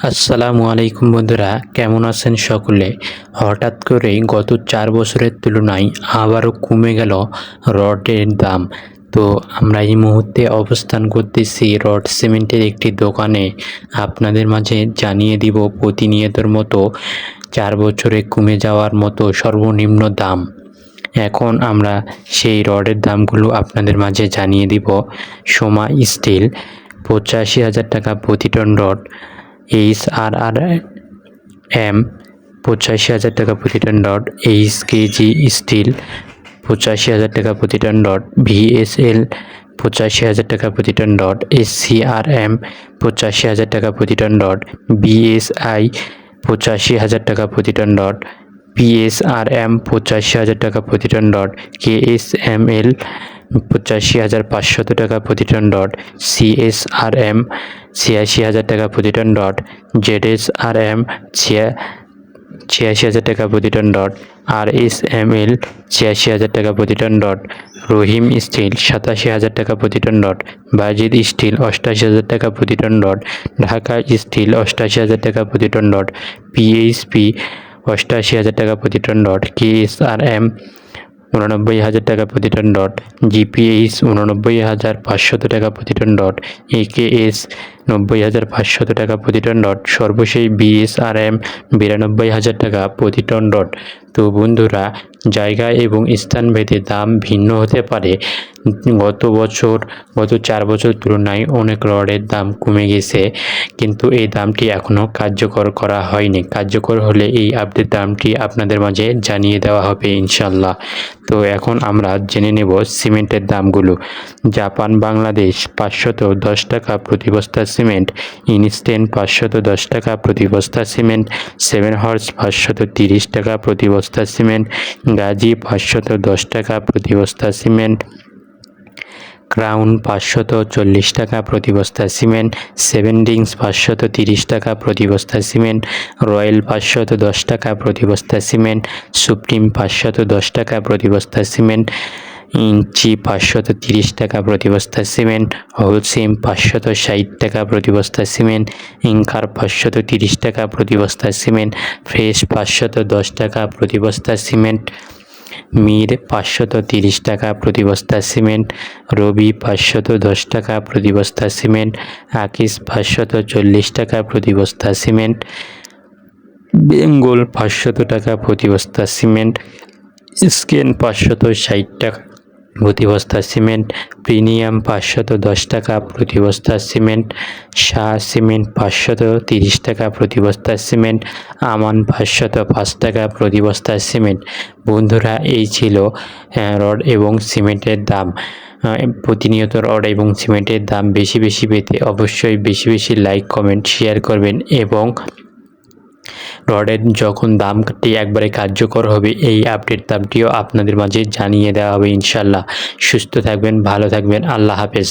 আসসালামু আলাইকুম বন্ধুরা, কেমন আছেন সকলে? হঠাৎ করেই গত ৪ বছরের তুলনায় আবারও কমে গেল রডের দাম। তো আমরা এই মুহূর্তে অবস্থান করতেছি রড সিমেন্টের একটি দোকানে। আপনাদের মাঝে জানিয়ে দিব প্রতিনিয়তর মতো ৪ বছরে কমে যাওয়ার মতো সর্বনিম্ন দাম। এখন আমরা সেই রডের দামগুলো আপনাদের মাঝে জানিয়ে দিব। সোমা স্টিল ৮৫,০০০ টাকা প্রতি টন রড, HRRM ৮৫,০০০ টাকা প্রতি টন রড, HKG স্টিল ৮৫,০০০ টাকা প্রতি টন রড, VSL ৮৫,০০০ টাকা প্রতি টন রড, SCRM ৮৫,০০০ টাকা প্রতি টন রড, BSI ৮৫,০০০ টাকা প্রতি টন রড, PSRM ৮৫,০০০ টাকা প্রতি টন রড, KSML ৮৫,৫০০ টাকা প্রতি টন রড, CSRM ৮৬,০০০ টাকা প্রতি টন রড, ZSRM ৮৬,০০০ টাকা প্রতি টন রড, RSML ৮৬,০০০ টাকা প্রতি টন রড, রহিম স্টিল ৮৭,০০০ টাকা প্রতি টন রড, বাজিদ স্টিল ৮৮,০০০ টাকা প্রতি টন রড, ঢাকা স্টিল ৮৮,০০০ টাকা প্রতি টন রড, PHP ৮৮,০০০ টাকা প্রতি টন রড, KSRM ৮৯,০০০ টাকা প্রতি টন রড, GPH ৮৯,৫০০ টাকা প্রতি টন রড, AKS ৯০,৫০০ টাকা প্রতি টন রড, সর্বশেষ BSRM ৯২,০০০ টাকা প্রতি টন রড। তো বন্ধুরা, জায়গা এবং স্থানভেদে দাম ভিন্ন হতে পারে। গত ৪ বছর তুলনায় অনেক রডের দাম কমে গেছে, কিন্তু এই দামটি এখনও কার্যকর করা হয়নি। কার্যকর হলে এই আপডেট দামটি আপনাদের মাঝে জানিয়ে দেওয়া হবে ইনশাল্লাহ। তো এখন আমরা জেনে নেব সিমেন্টের দামগুলো। জাপান বাংলাদেশ ৫১০ টাকা প্রতি বস্তা সিমেন্ট, ইনস্ট্যান্ট ৫১০ টাকা প্রতি বস্তা সিমেন্ট, 7 হর্স ৫৩০ টাকা প্রতি বস্তা সিমেন্ট, গাজী ৫১০ টাকা প্রতি বস্তা সিমেন্ট, ক্রাউন ৫৪০ টাকা প্রতি বস্তা সিমেন্ট, সেভেন্ডিংস ৫৩০ টাকা প্রতি বস্তা সিমেন্ট, রয়্যাল ৫১০ টাকা প্রতি বস্তা সিমেন্ট, সুপ্রিম ৫১০ টাকা প্রতি বস্তা সিমেন্ট, ইঞ্চি ৫৩০ টাকা প্রতি বস্তা সিমেন্ট, হোলসেম ৫৬০ টাকা প্রতি বস্তা সিমেন্ট, ইনকার ৫৩০ টাকা প্রতি বস্তা সিমেন্ট, ফ্রেশ ৫১০ টাকা প্রতি বস্তা সিমেন্ট, মির ৫৩০ টাকা প্রতি বস্তা সিমেন্ট, রবি ৫১০ টাকা প্রতি বস্তা সিমেন্ট, আকিস ৫৪০ টাকা প্রতি বস্তা সিমেন্ট, বেঙ্গল ৫০০ টাকা প্রতি বস্তা সিমেন্ট, স্কেন ৫৬০ টাকা প্রতি বস্তা সিমেন্ট, প্রিমিয়াম ৫১০ টাকা প্রতি বস্তা সিমেন্ট, শাহ সিমেন্ট ৫৩০ টাকা প্রতি বস্তা সিমেন্ট, আমান ৫০৫ টাকা প্রতি বস্তা সিমেন্ট। বন্ধুরা, এই ছিল রড এবং সিমেন্টের দাম। প্রতিনিয়ত রড এবং সিমেন্টের দাম বেশি বেশি পেতে অবশ্যই বেশি বেশি লাইক, কমেন্ট, শেয়ার করবেন এবং রডের যখন দামটি একবারে কার্যকর হবে এই আপডেট দামটিও আপনাদের মাঝে জানিয়ে দেওয়া হবে ইনশাল্লাহ। সুস্থ থাকবেন, ভালো থাকবেন, আল্লাহ হাফেজ।